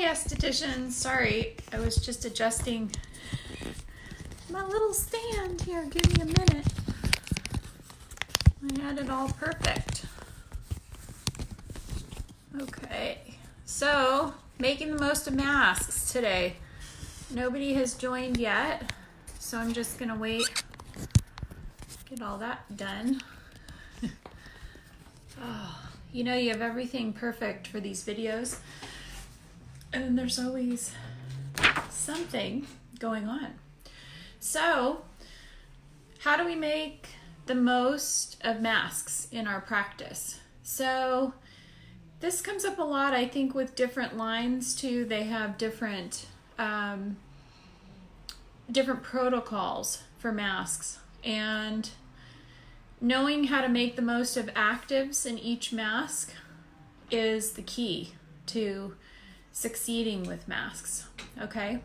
Hey esthetician, sorry, I was just adjusting my little stand here. Give me a minute. I had it all perfect. Okay, so making the most of masks today. Nobody has joined yet, so I'm just gonna wait, get all that done. Oh, you know, you have everything perfect for these videos, and then there's always something going on. So, how do we make the most of masks in our practice? So, this comes up a lot, I think, with different lines too. They have different protocols for masks, and knowing how to make the most of actives in each mask is the key to succeeding with masks, okay?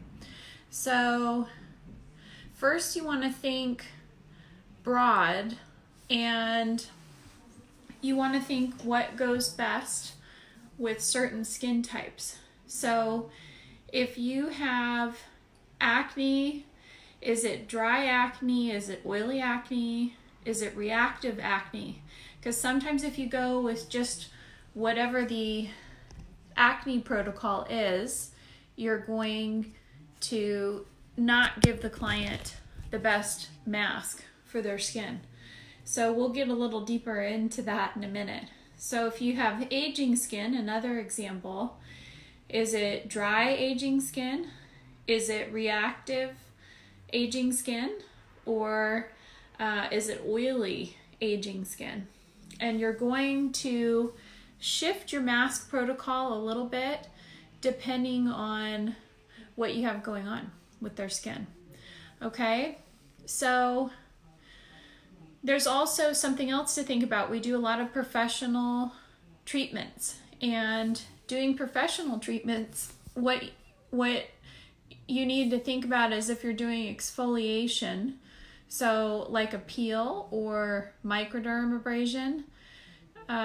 So first you want to think broad, and you want to think what goes best with certain skin types. So if you have acne, is it dry acne? Is it oily acne? Is it reactive acne? Because sometimes if you go with just whatever the acne protocol is, you're going to not give the client the best mask for their skin. So we'll get a little deeper into that in a minute. So if you have aging skin, another example, is it dry aging skin? Is it reactive aging skin? Or is it oily aging skin? And you're going to shift your mask protocol a little bit depending on what you have going on with their skin. Okay, so there's also something else to think about. We do a lot of professional treatments, and doing professional treatments, what you need to think about is if you're doing exfoliation, so like a peel or microdermabrasion,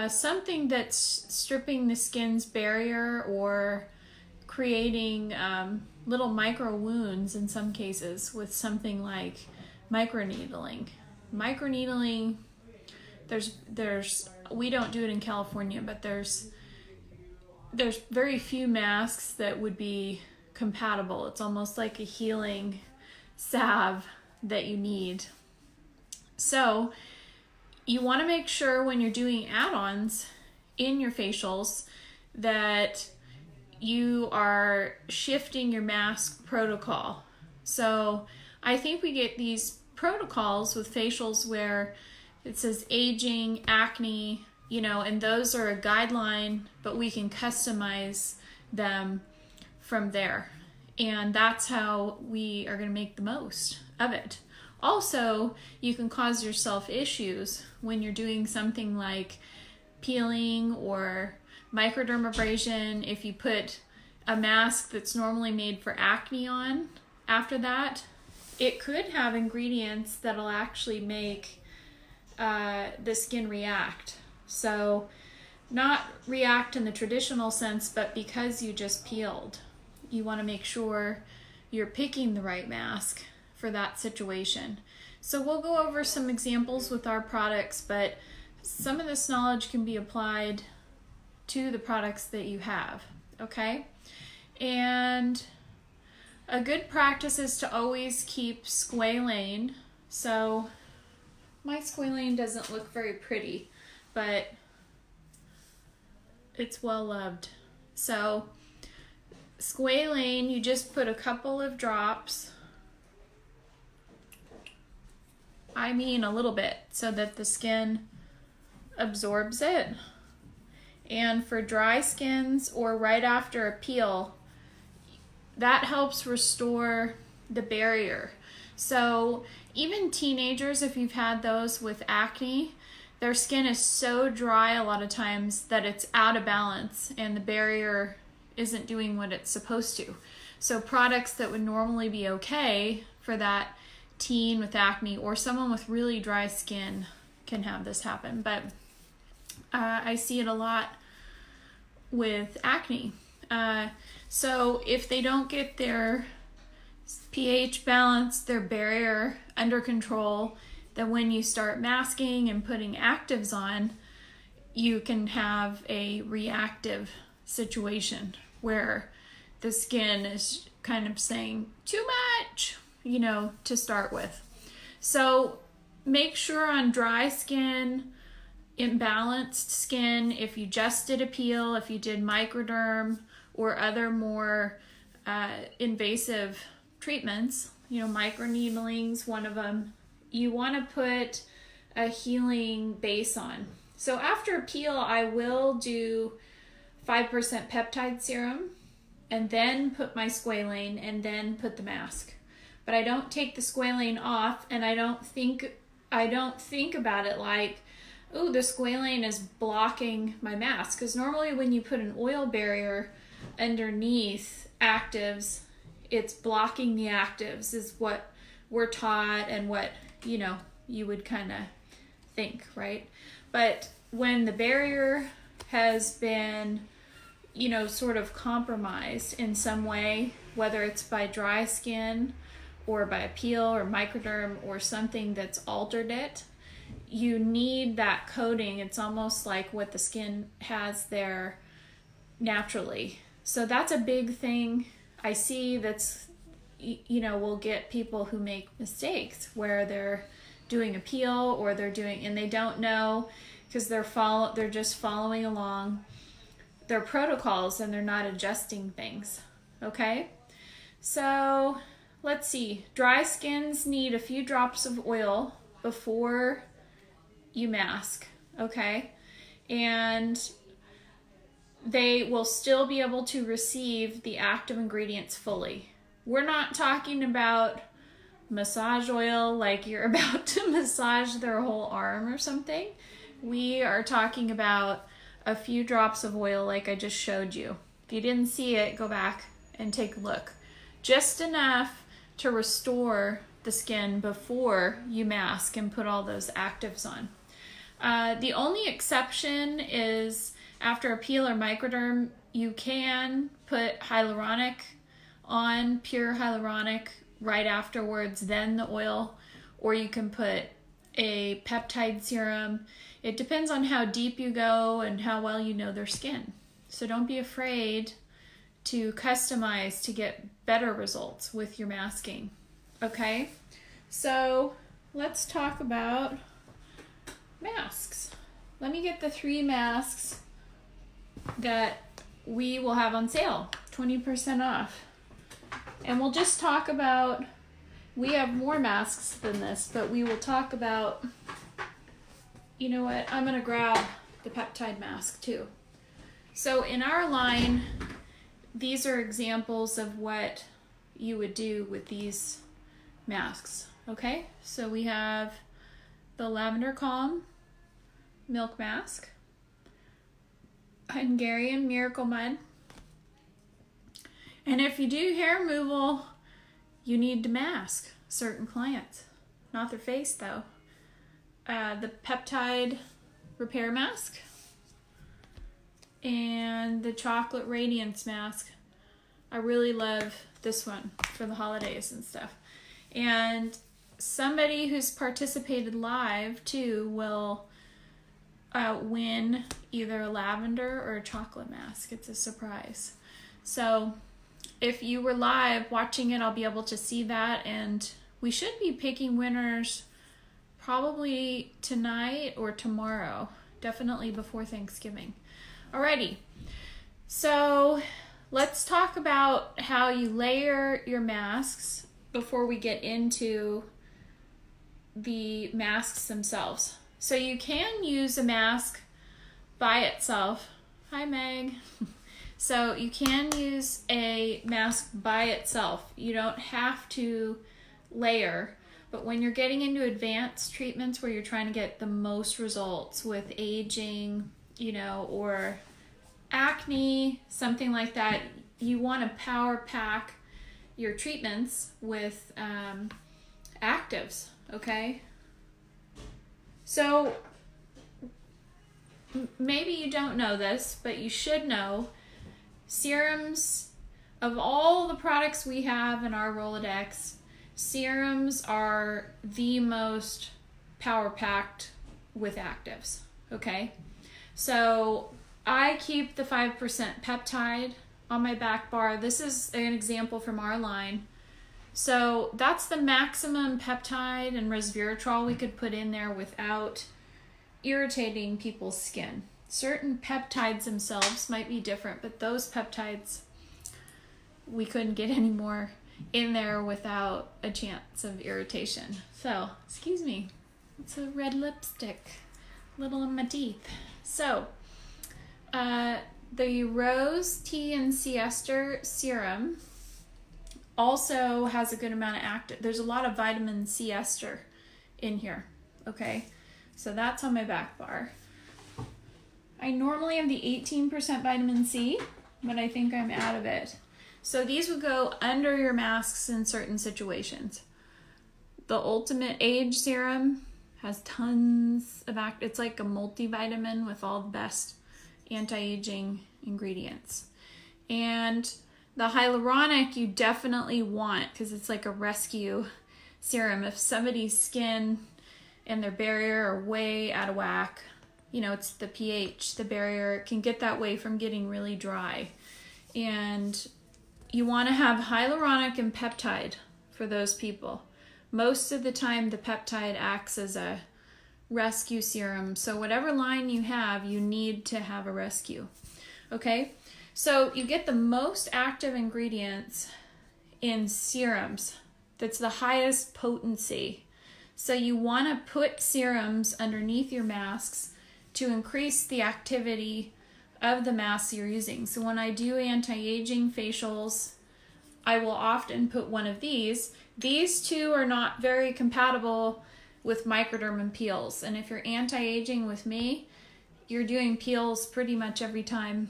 something that's stripping the skin's barrier or creating little micro wounds in some cases with something like microneedling. Microneedling, we don't do it in California, but there's very few masks that would be compatible. It's almost like a healing salve that you need. So you want to make sure when you're doing add-ons in your facials that you are shifting your mask protocol. So I think we get these protocols with facials where it says aging, acne, you know, and those are a guideline, but we can customize them from there. And that's how we are going to make the most of it. Also, you can cause yourself issues when you're doing something like peeling or microdermabrasion. If you put a mask that's normally made for acne on after that, it could have ingredients that'll actually make the skin react. So not react in the traditional sense, but because you just peeled, you want to make sure you're picking the right mask for that situation. So we'll go over some examples with our products, but some of this knowledge can be applied to the products that you have, okay? And a good practice is to always keep squalane. So my squalane doesn't look very pretty, but it's well loved. So squalane, you just put a couple of drops, I mean a little bit, so that the skin absorbs it. And for dry skins or right after a peel, that helps restore the barrier. So even teenagers, if you've had those with acne, their skin is so dry a lot of times that it's out of balance and the barrier isn't doing what it's supposed to. So products that would normally be okay for that teen with acne or someone with really dry skin can have this happen. But I see it a lot with acne. So if they don't get their pH balance, their barrier under control, then when you start masking and putting actives on, you can have a reactive situation where the skin is kind of saying too much, you know, to start with. So make sure on dry skin, imbalanced skin, if you just did a peel, if you did microderm or other more invasive treatments, you know, microneedling's one of them, you want to put a healing base on. So after a peel, I will do 5% peptide serum and then put my squalane and then put the mask. But I don't take the squalane off, and I don't think about it like, oh, the squalane is blocking my mask. Because normally when you put an oil barrier underneath actives, it's blocking the actives is what we're taught and what, you know, you would kind of think, right? But when the barrier has been, you know, sort of compromised in some way, whether it's by dry skin or by a peel or microderm or something that's altered it, you need that coating. It's almost like what the skin has there naturally. So that's a big thing I see that's, you know, will get people who make mistakes where they're doing a peel or they're doing, and they don't know because they're just following along their protocols and they're not adjusting things. Okay, so let's see. Dry skins need a few drops of oil before you mask, okay? And they will still be able to receive the active ingredients fully. We're not talking about massage oil like you're about to massage their whole arm or something. We are talking about a few drops of oil like I just showed you. If you didn't see it, go back and take a look. Just enough to restore the skin before you mask and put all those actives on. The only exception is after a peel or microderm, you can put hyaluronic on, pure hyaluronic, right afterwards, then the oil, or you can put a peptide serum. It depends on how deep you go and how well you know their skin. So don't be afraid to customize to get better results with your masking. Okay, so let's talk about masks. Let me get the 3 masks that we will have on sale, 20% off. And we'll just talk about, we have more masks than this, but we will talk about, you know what, I'm gonna grab the peptide mask too. So in our line, these are examples of what you would do with these masks, okay? So we have the Lavender Calm Milk Mask, Hungarian Miracle Mud, and if you do hair removal, you need to mask certain clients, not their face though. The Peptide Repair Mask and the Chocolate Radiance Mask. I really love this one for the holidays and stuff. And somebody who's participated live too will win either a lavender or a chocolate mask. It's a surprise. So if you were live watching it, I'll be able to see that, and we should be picking winners probably tonight or tomorrow, definitely before Thanksgiving. Alrighty, so let's talk about how you layer your masks before we get into the masks themselves. So you can use a mask by itself. Hi, Meg. So you can use a mask by itself. You don't have to layer, but when you're getting into advanced treatments where you're trying to get the most results with aging, you know, or acne, something like that, you want to power pack your treatments with actives, okay? So maybe you don't know this, but you should know serums, of all the products we have in our Rolodex, serums are the most power-packed with actives, okay? So I keep the 5% peptide on my back bar. This is an example from our line. So that's the maximum peptide and resveratrol we could put in there without irritating people's skin. Certain peptides themselves might be different, but those peptides, we couldn't get any more in there without a chance of irritation. So, excuse me, it's a red lipstick, little in my teeth. So, the Rose Tea and Siester Serum also has a good amount of active. There's a lot of vitamin C ester in here, okay? So that's on my back bar. I normally have the 18% vitamin C, but I think I'm out of it. So these would go under your masks in certain situations. The Ultimate Age Serum has tons of it's like a multivitamin with all the best anti-aging ingredients. And the hyaluronic you definitely want because it's like a rescue serum. If somebody's skin and their barrier are way out of whack, you know, it's the pH, the barrier can get that way from getting really dry. And you want to have hyaluronic and peptide for those people. Most of the time the peptide acts as a rescue serum. So whatever line you have, you need to have a rescue. Okay? So you get the most active ingredients in serums. That's the highest potency. So you want to put serums underneath your masks to increase the activity of the masks you're using. So when I do anti-aging facials, I will often put one of these. These two are not very compatible with microderm and peels. And if you're anti-aging with me, you're doing peels pretty much every time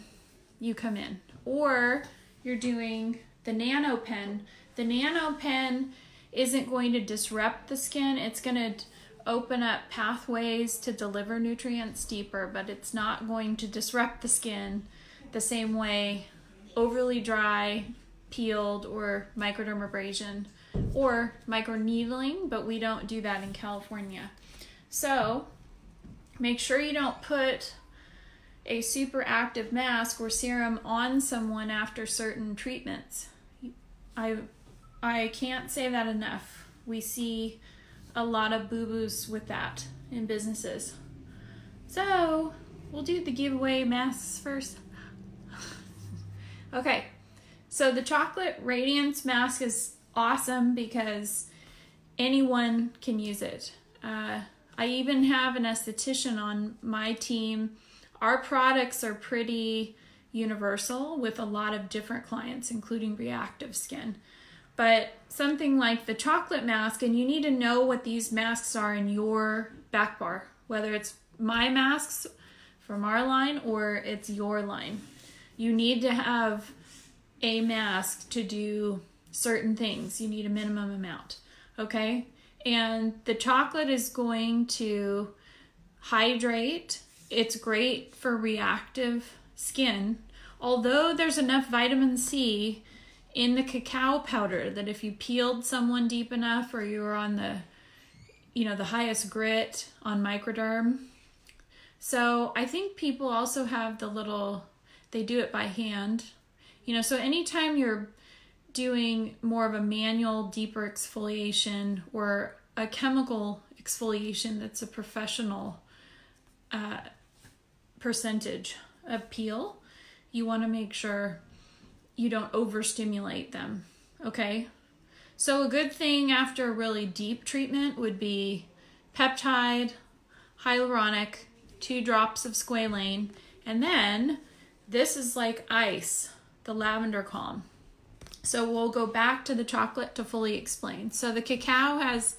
you come in. Or you're doing the nano pen. The nano pen isn't going to disrupt the skin. It's going to open up pathways to deliver nutrients deeper, but it's not going to disrupt the skin the same way overly dry, peeled, or microdermabrasion, or microneedling, but we don't do that in California. So make sure you don't put a super active mask or serum on someone after certain treatments. I can't say that enough. We see a lot of boo-boos with that in businesses. So we'll do the giveaway masks first. Okay, so the Chocolate Radiance mask is awesome because anyone can use it. I even have an esthetician on my team. Our products are pretty universal with a lot of different clients, including reactive skin. But something like the chocolate mask, and you need to know what these masks are in your back bar, whether it's my masks from our line or it's your line. You need to have a mask to do certain things. You need a minimum amount, okay? And the chocolate is going to hydrate. It's great for reactive skin, although there's enough vitamin C in the cacao powder that if you peeled someone deep enough, or you were on the, you know, the highest grit on microderm. So I think people also have the little, they do it by hand, you know, so anytime you're doing more of a manual, deeper exfoliation or a chemical exfoliation that's a professional percentage of peel, you want to make sure you don't overstimulate them, okay? So a good thing after a really deep treatment would be peptide, hyaluronic, 2 drops of squalane, and then this is like ice, the lavender calm. So we'll go back to the chocolate to fully explain. So the cacao has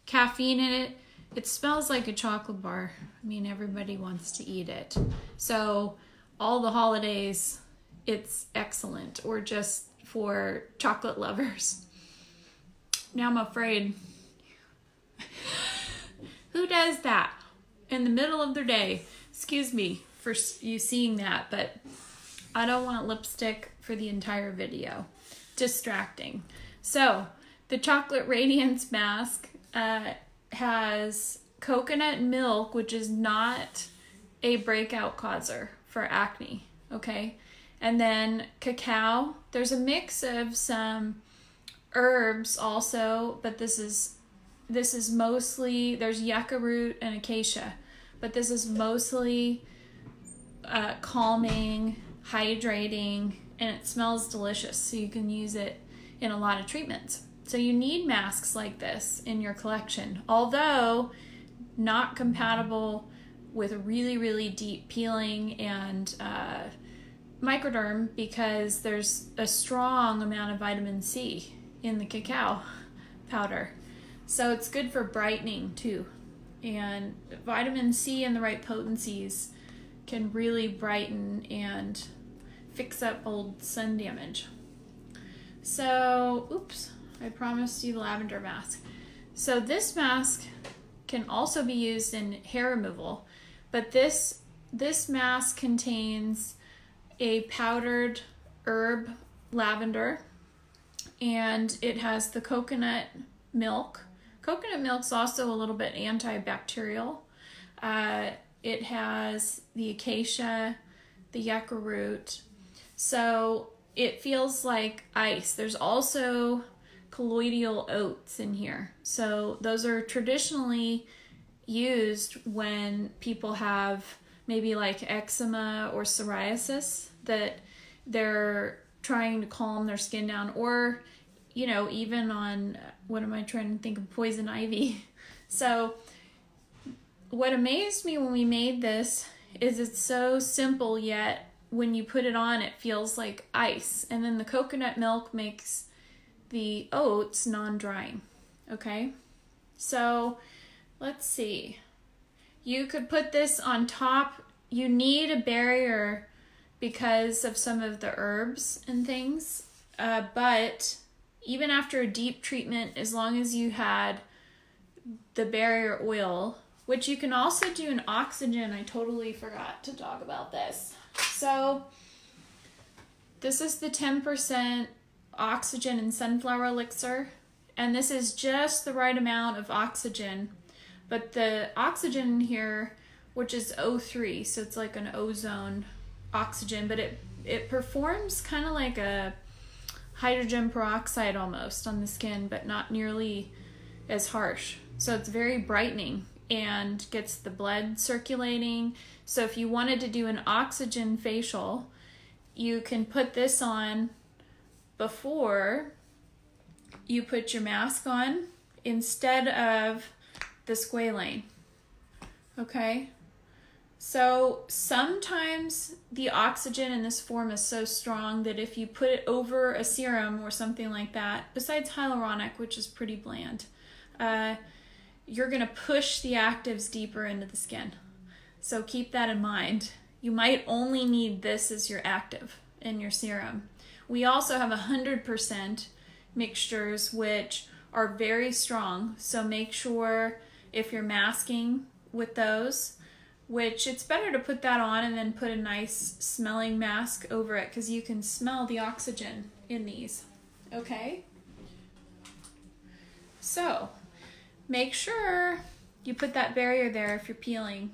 caffeine in it. It smells like a chocolate bar. I mean, everybody wants to eat it. So all the holidays, it's excellent, or just for chocolate lovers. Now I'm afraid. Who does that in the middle of their day? Excuse me for you seeing that, but I don't want lipstick for the entire video. Distracting. So the Chocolate Radiance mask has coconut milk, which is not a breakout causer for acne, okay? And then cacao. There's a mix of some herbs also, but this is mostly, there's yucca root and acacia, but this is mostly calming, hydrating, and it smells delicious, so you can use it in a lot of treatments. So you need masks like this in your collection, although not compatible with really, really deep peeling and microderm, because there's a strong amount of vitamin C in the cacao powder. So it's good for brightening too. And vitamin C in the right potencies can really brighten and fix up old sun damage. So, oops, I promised you the lavender mask. So this mask can also be used in hair removal, but this mask contains a powdered herb lavender, and it has the coconut milk. Coconut milk's also a little bit antibacterial. It has the acacia, the yucca root, so it feels like ice. There's also colloidal oats in here. So those are traditionally used when people have maybe like eczema or psoriasis, that they're trying to calm their skin down, or, you know, even on, what am I trying to think of, poison ivy. So what amazed me when we made this is it's so simple, yet when you put it on, it feels like ice. And then the coconut milk makes the oats non-drying, okay? So let's see. You could put this on top. You need a barrier because of some of the herbs and things, but even after a deep treatment, as long as you had the barrier oil, which you can also do in oxygen. I totally forgot to talk about this. So this is the 10% oxygen and sunflower elixir, and this is just the right amount of oxygen, but the oxygen here, which is O3, so it's like an ozone oxygen, but it performs kind of like a hydrogen peroxide almost on the skin, but not nearly as harsh. So it's very brightening and gets the blood circulating. So if you wanted to do an oxygen facial, you can put this on before you put your mask on instead of the squalane. Okay? So sometimes the oxygen in this form is so strong that if you put it over a serum or something like that, besides hyaluronic, which is pretty bland, you're going to push the actives deeper into the skin. So keep that in mind. You might only need this as your active in your serum. We also have 100% mixtures, which are very strong. So make sure if you're masking with those, which it's better to put that on and then put a nice smelling mask over it, because you can smell the oxygen in these. Okay? So make sure you put that barrier there if you're peeling.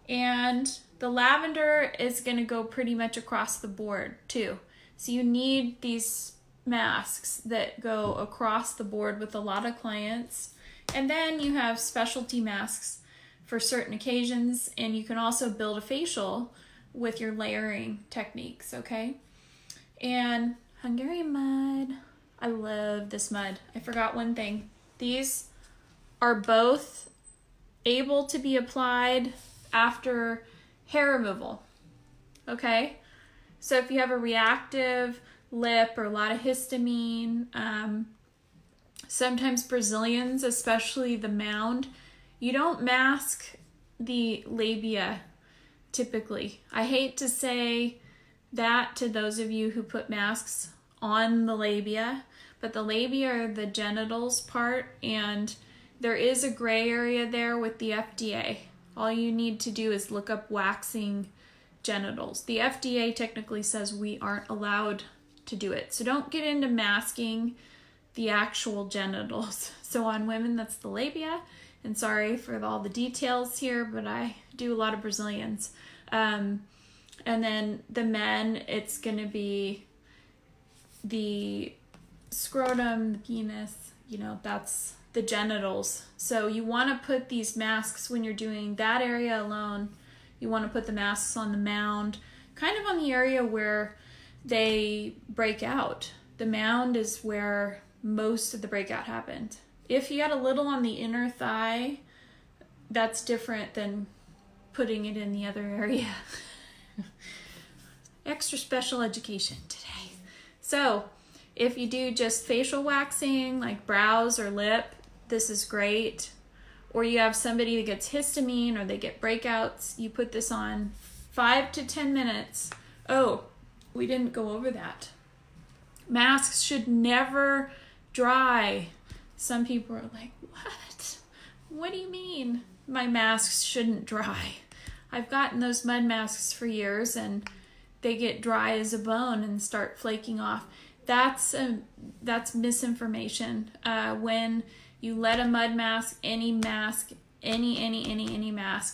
And the lavender is going to go pretty much across the board too. So you need these masks that go across the board with a lot of clients. And then you have specialty masks for certain occasions, and you can also build a facial with your layering techniques, okay? And Hungarian mud. I love this mud. I forgot one thing. These are both able to be applied after hair removal, okay? So if you have a reactive lip or a lot of histamine, sometimes Brazilians, especially the mound, you don't mask the labia typically. I hate to say that to those of you who put masks on the labia, but the labia are the genitals part, and there is a gray area there with the FDA. All you need to do is look up waxing genitals. The FDA technically says we aren't allowed to do it. So don't get into masking the actual genitals. So on women, that's the labia. And sorry for all the details here, but I do a lot of Brazilians. And then the men, it's going to be the scrotum, the penis, you know, that's the genitals. So you want to put these masks when you're doing that area alone. You want to put the masks on the mound, kind of on the area where they break out. The mound is where most of the breakout happened. If you had a little on the inner thigh, that's different than putting it in the other area. Extra special education today. So if you do just facial waxing, like brows or lip, this is great. Or you have somebody that gets histamine or they get breakouts, you put this on 5 to 10 minutes. Oh, we didn't go over that. Masks should never dry. Some people are like, what? What do you mean my masks shouldn't dry? I've gotten those mud masks for years and they get dry as a bone and start flaking off. That's misinformation. When you let a mud mask, any mask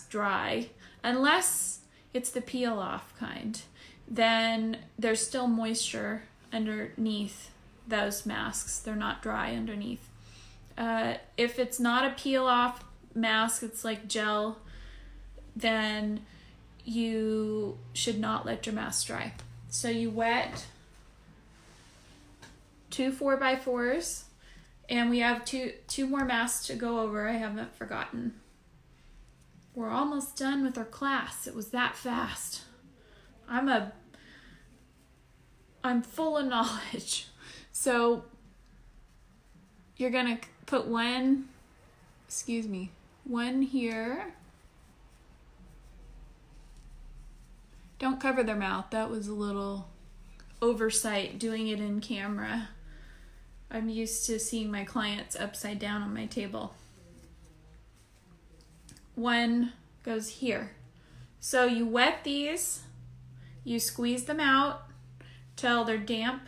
dry, unless it's the peel off kind, then there's still moisture underneath those masks. They're not dry underneath. If it's not a peel off mask, it's like gel, then you should not let your mask dry. So you wet 2 4x4s, and we have two more masks to go over. I haven't forgotten. We're almost done with our class. It was that fast. I'm full of knowledge. So you're gonna put one here. Don't cover their mouth. That was a little oversight doing it in camera. I'm used to seeing my clients upside down on my table. One goes here. So you wet these, you squeeze them out till they're damp,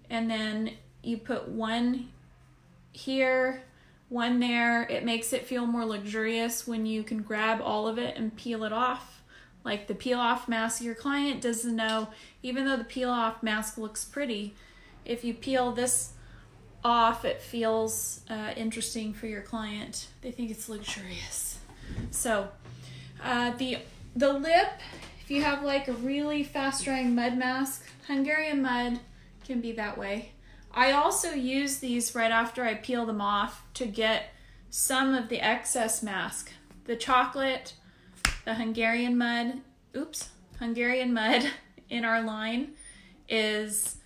and then you put one here, one there. It makes it feel more luxurious when you can grab all of it and peel it off. Like the peel off mask, your client doesn't know, even though the peel off mask looks pretty, if you peel this off, it feels interesting for your client. They think it's luxurious. So the lip, if you have like a really fast drying mud mask, Hungarian mud can be that way. I also use these right after I peel them off to get some of the excess mask. The chocolate, the Hungarian mud in our line is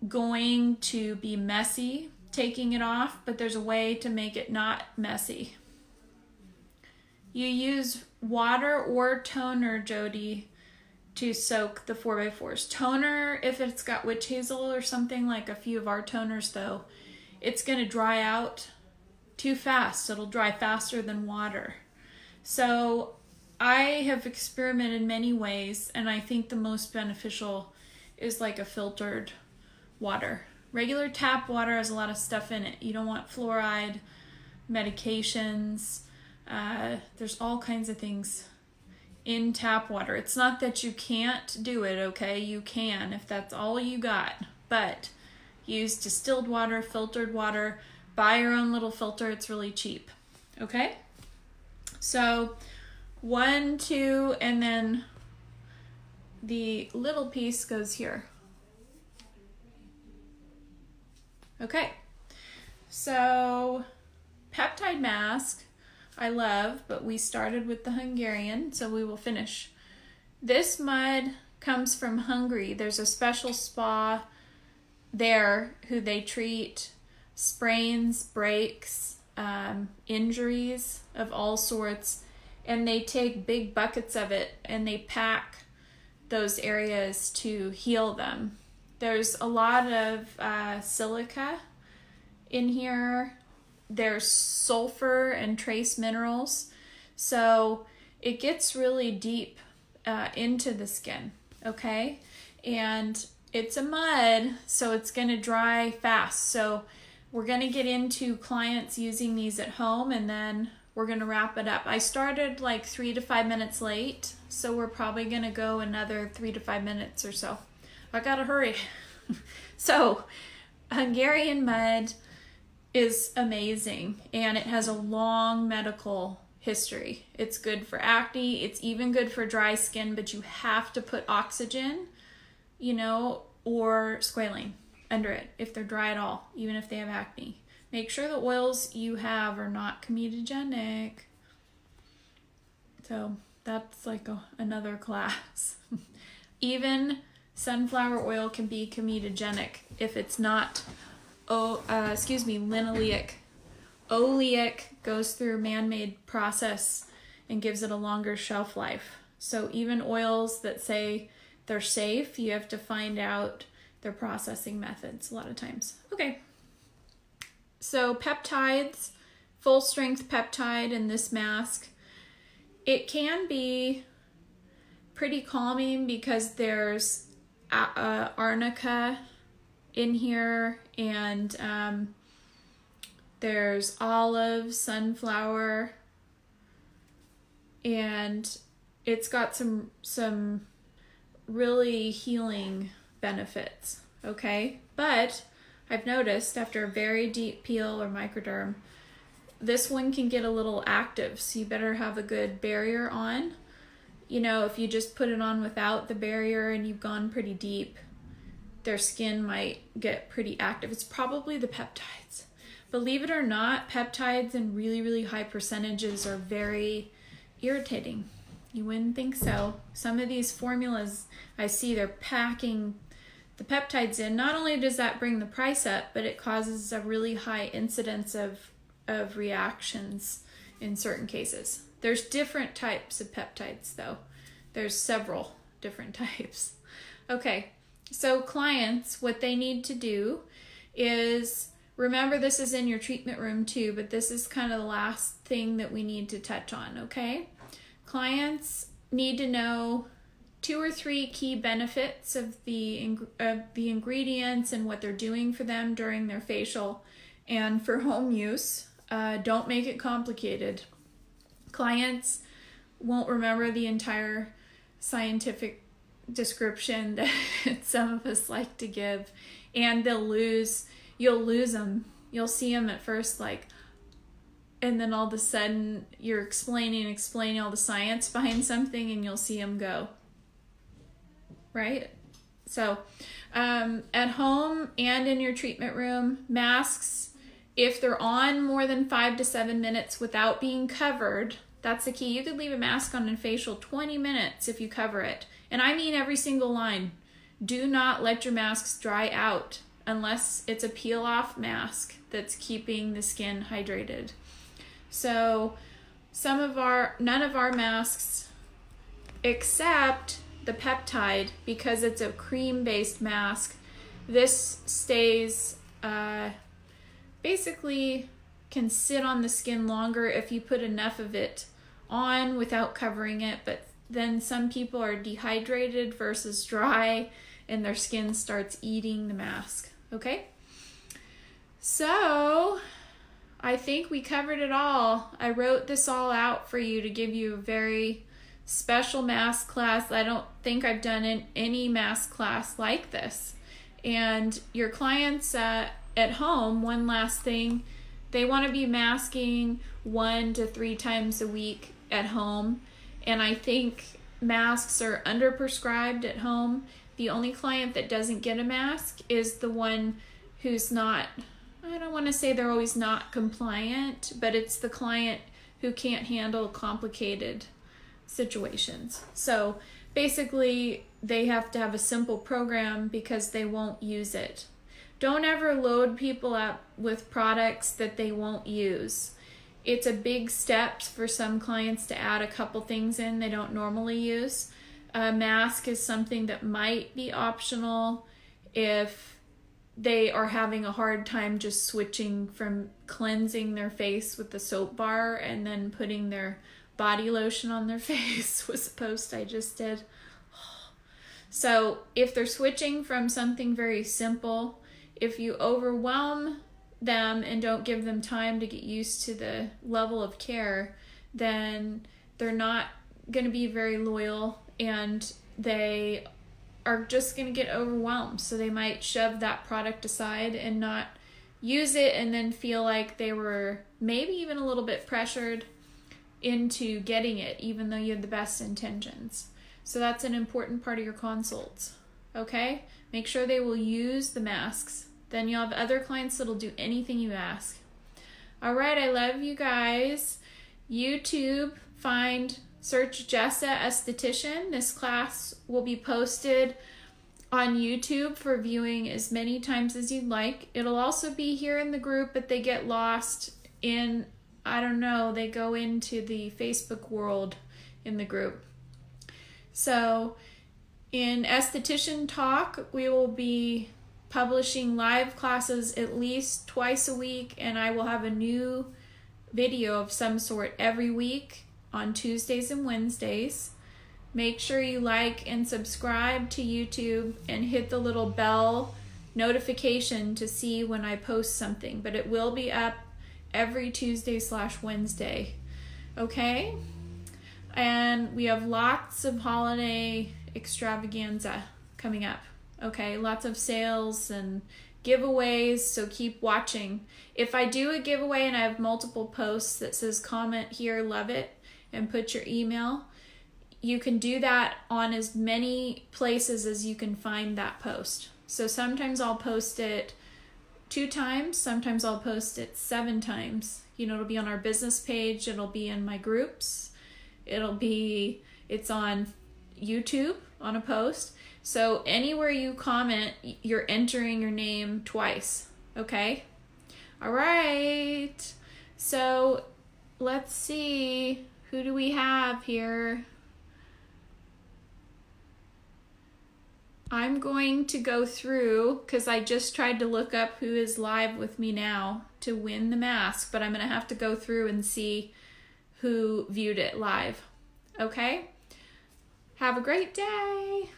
going to be messy taking it off, but there's a way to make it not messy. You use water or toner, Jody, to soak the 4x4s. Toner, if it's got witch hazel or something, like a few of our toners though, it's going to dry out too fast. It'll dry faster than water. So I have experimented many ways, and I think the most beneficial is like a filtered water. Regular tap water has a lot of stuff in it. You don't want fluoride, medications. There's all kinds of things in tap water. It's not that you can't do it, okay? You can if that's all you got. But use distilled water, filtered water. Buy your own little filter. It's really cheap. Okay? So 1, 2, and then the little piece goes here. Okay, so peptide mask I love, but we started with the Hungarian, so we will finish. This mud comes from Hungary. There's a special spa there who they treat sprains, breaks, injuries of all sorts, and they take big buckets of it and they pack those areas to heal them. There's a lot of silica in here. There's sulfur and trace minerals. So it gets really deep into the skin, okay? And it's a mud, so it's going to dry fast. So we're going to get into clients using these at home, and then we're going to wrap it up. I started like 3 to 5 minutes late, so we're probably going to go another 3 to 5 minutes or so. I got to hurry. So Hungarian mud is amazing, and it has a long medical history. It's good for acne. It's even good for dry skin, but you have to put oxygen, you know, or squalane under it if they're dry at all, even if they have acne. Make sure the oils you have are not comedogenic. So that's like another class. Even sunflower oil can be comedogenic if it's not, linoleic. Oleic goes through a man-made process and gives it a longer shelf life. So even oils that say they're safe, you have to find out their processing methods a lot of times. Okay. So peptides, full strength peptide in this mask, it can be pretty calming because there's arnica in here, and there's olive, sunflower, and it's got some really healing benefits, okay? But I've noticed after a very deep peel or microderm, this one can get a little active, so you better have a good barrier on. You know, if you just put it on without the barrier and you've gone pretty deep, their skin might get pretty active. It's probably the peptides. Believe it or not, peptides in really, really high percentages are very irritating. You wouldn't think so. Some of these formulas I see, they're packing the peptides in. Not only does that bring the price up, but it causes a really high incidence of reactions in certain cases. There's different types of peptides though. There's several different types. Okay, so clients, what they need to do is, remember this is in your treatment room too, but this is kind of the last thing that we need to touch on, okay? Clients need to know 2 or 3 key benefits of the ingredients and what they're doing for them during their facial and for home use. Don't make it complicated. Clients won't remember the entire scientific description that some of us like to give, and you'll lose them. You'll see them at first like, and then all of a sudden you're explaining all the science behind something, and you'll see them go. Right? So at home and in your treatment room, masks, if they're on more than 5 to 7 minutes without being covered, that's the key. You could leave a mask on in facial 20 minutes if you cover it. And I mean every single line. Do not let your masks dry out unless it's a peel-off mask that's keeping the skin hydrated. So none of our masks, except the peptide, because it's a cream-based mask, this stays, basically can sit on the skin longer if you put enough of it on without covering it, but then some people are dehydrated versus dry and their skin starts eating the mask, okay? So I think we covered it all. I wrote this all out for you to give you a very special mask class. I don't think I've done any mask class like this. And your clients at home, one last thing, they want to be masking 1 to 3 times a week at home. And I think masks are underprescribed at home. The only client that doesn't get a mask is the one who's not, I don't want to say they're always not compliant, but it's the client who can't handle complicated situations. So basically they have to have a simple program because they won't use it. Don't ever load people up with products that they won't use. It's a big step for some clients to add a couple things in they don't normally use. A mask is something that might be optional if they are having a hard time just switching from cleansing their face with the soap bar and then putting their body lotion on their face was a post I just did. So if they're switching from something very simple, if you overwhelm them and don't give them time to get used to the level of care, then they're not going to be very loyal, and they are just going to get overwhelmed. So they might shove that product aside and not use it, and then feel like they were maybe even a little bit pressured into getting it, even though you had the best intentions. So that's an important part of your consults. Okay? Make sure they will use the masks. Then you'll have other clients that'll do anything you ask. All right, I love you guys. YouTube, search Jessa Esthetician. This class will be posted on YouTube for viewing as many times as you'd like. It'll also be here in the group, but they get lost in, I don't know, they go into the Facebook world in the group. So in Esthetician Talk, we will be publishing live classes at least twice a week, and I will have a new video of some sort every week on Tuesdays and Wednesdays. Make sure you like and subscribe to YouTube and hit the little bell notification to see when I post something, but it will be up every Tuesday/Wednesday. Okay? And we have lots of holiday extravaganza coming up. Okay, lots of sales and giveaways, so keep watching. If I do a giveaway and I have multiple posts that says comment here, love it, and put your email, you can do that on as many places as you can find that post. So sometimes I'll post it 2 times, sometimes I'll post it 7 times. You know, it'll be on our business page, it'll be in my groups, it's on YouTube on a post. So anywhere you comment, you're entering your name twice, okay? All right, so let's see, who do we have here? I'm going to go through, because I just tried to look up who is live with me now to win the mask, but I'm going to have to go through and see who viewed it live. Okay? Have a great day.